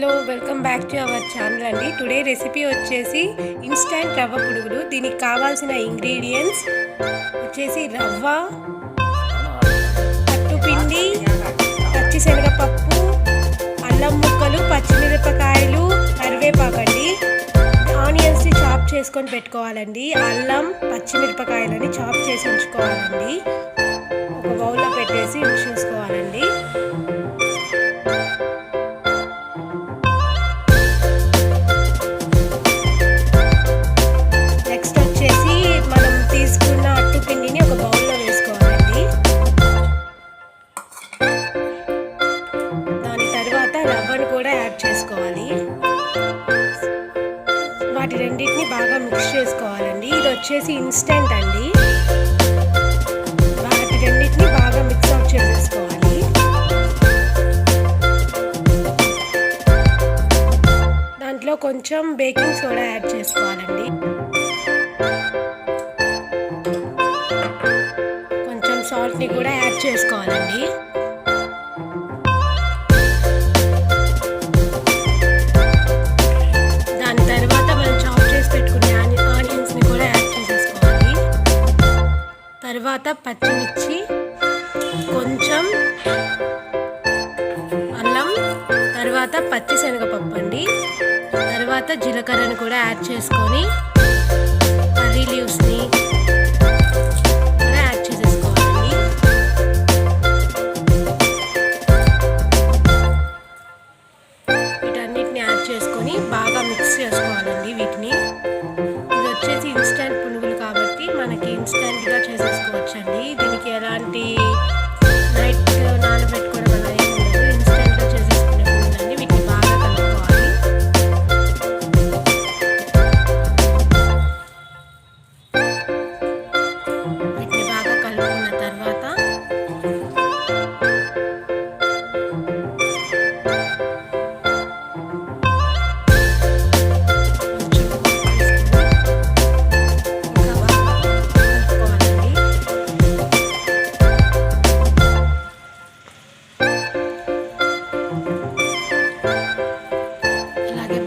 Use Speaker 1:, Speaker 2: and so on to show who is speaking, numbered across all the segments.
Speaker 1: Hello welcome back to our channel అండి. Today recipe వచ్చేసి instant రవ్వ పునుగులు. దీనికి కావాల్సిన ఇంగ్రీడియంట్స్ వచ్చేసి రవ్వ, పట్టుపిండి, పచ్చిశనగపప్పు, అల్లం ముక్కలు, పచ్చిమిరపకాయలు, కరివేపాకు అండి. ఆనియన్స్ని చాప్ చేసుకొని పెట్టుకోవాలండి. అల్లం పచ్చిమిరపకాయలని చాప్ చేసి ఉంచుకోవాలండి. ఒక బౌల్లో పెట్టేసి ఉంచేసుకోవాలండి. తీసుకున్న అట్టుపిండిని ఒక బౌల్లో వేసుకోవాలండి. దాని తర్వాత రవ్వను కూడా యాడ్ చేసుకోవాలి. వాటి రెండింటిని బాగా మిక్స్ చేసుకోవాలండి. ఇది వచ్చేసి ఇన్స్టెంట్ అండి. వాటి రెండింటిని బాగా మిక్స్ అవుట్ చేసేసుకోవాలి. దాంట్లో కొంచెం బేకింగ్ సోడా యాడ్ చేసుకోవాలండి. సాల్ట్ని కూడా యాడ్ చేసుకోవాలండి. దాని తర్వాత మనం చాప్ చేసి పెట్టుకునే ఆనియన్స్ని కూడా యాడ్ చేసేసుకోవాలి. తర్వాత పచ్చిమిర్చి, కొంచెం అల్లం, తర్వాత పచ్చిశనగపప్పు అండి. తర్వాత జీలకర్రను కూడా యాడ్ చేసుకొని కర్రీ లీవ్స్ని చేసుకొని బాగా మిక్స్ చేసుకోవాలండి వీటిని. ఇది వచ్చేసి ఇన్స్టెంట్ పునుగులు కాబట్టి మనకి ఇన్స్టెంట్గా చేసేసుకోవచ్చండి. దీనికి ఎలాంటి నైట్ నానబెట్టుకోవడం అలా ఏమి ఉండదు. ఇన్స్టెంట్గా చేసేసుకునే పునుగులండి. వీటిని బాగా కలుపుకోవాలి. వీటిని బాగా కలుపుకున్న తర్వాత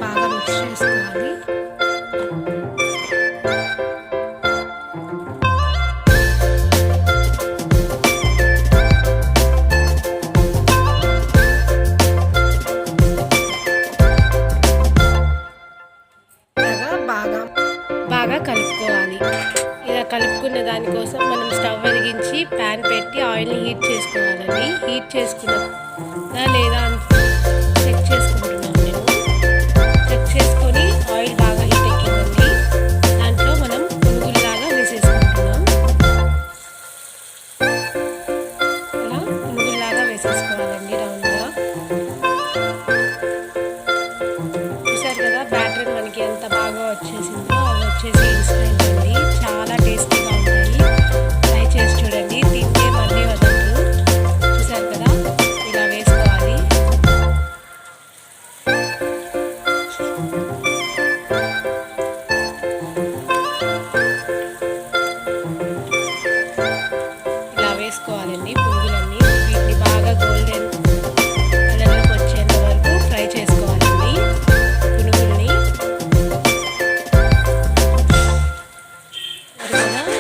Speaker 1: బాగా మిక్స్ చేసుకోవాలి. బాగా కలుపుకోవాలి. ఇలా కలుపుకున్న దానికోసం మనం స్టవ్ వెలిగించి ప్యాన్ పెట్టి ఆయిల్ని హీట్ చేసుకోవాలండి. హీట్ చేసుకున్నదా లేదా చెక్ చేసుకుంటున్నాం నేను. చెక్ చేసుకొని ఆయిల్ బాగా హీట్ ఎక్కిందండి. దాంట్లో మనం పునుగుల్లాగా వేసేసుకుంటున్నాం. అలా పునుగుల్లాగా వేసేసుకోవాలండి రౌండ్గా. చూసారు కదా బ్యాటర్ మనకి ఎంత బాగా వచ్చేసిందో. అది వచ్చేసి ఇన్స్టెంట్ అండి. చాలా టేస్టీగా ఉంటాయి. ట్రై చేసి చూడండి. తింటే మళ్ళీ వదలరు. చూసారు కదా ఇలా వేసుకోవాలి. ఇలా వేసుకోవాలండి పునుగులన్నీ. వీటిని బాగా గోల్డెన్ కలర్లోకి వచ్చేంత వరకు ఫ్రై చేసుకోవాలండి పునుగుల్ని.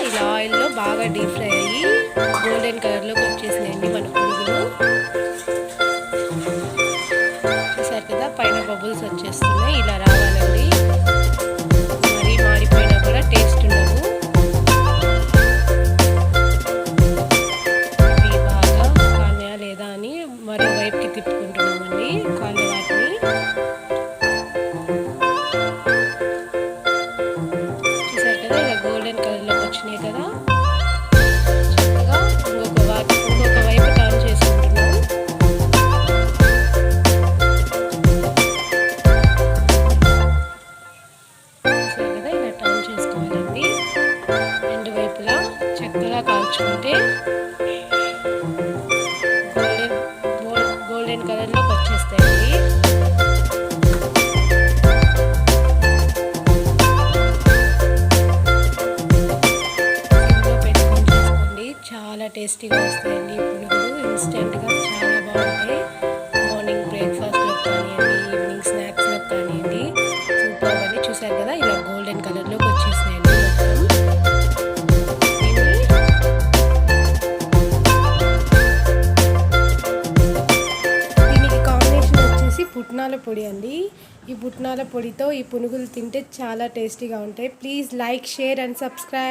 Speaker 1: ఇలా ఆయిల్లో బాగా డీప్ ఫ్రై అయ్యి గోల్డెన్ కలర్లోకి వచ్చేసినాయండి మన పునుగులు. చూసారు కదా పైన బబుల్స్ వచ్చేస్తున్నాయి. ఇలా రావాలండి. మరీ మాడిపోయినా కూడా టేస్ట్ ఉండవు. ఇవి బాగా కాలయా లేదా అని మరోవైపుకి తిప్పుకుంటున్నామండి కాలే వాటిని. చూసారు కదా ఇలా గోల్డెన్ కలర్లోకి వచ్చినాయి కదా. చక్కగా ఇంకొక వైపు టర్న్ చేసుకుంటున్నాం. చూసారు కదా ఇలా టర్న్ చేసుకోవాలండి. రెండు వైపులా చక్కగా కాల్చుకుంటే గోల్డెన్ కలర్లోకి వచ్చేస్తాయండి. చాలా టేస్టీగా వస్తాయండి ఈ పునుగులు. ఇన్స్టెంట్గా చాలా బాగుంటాయి. మార్నింగ్ బ్రేక్ఫాస్ట్లో కానివ్వండి, ఈవినింగ్ పుట్నాల పొడి అండి. ఈ పుట్నాల పొడితో ఈ పునుగులు తింటే చాలా టేస్టీగా ఉంటాయి. Please like, share and subscribe.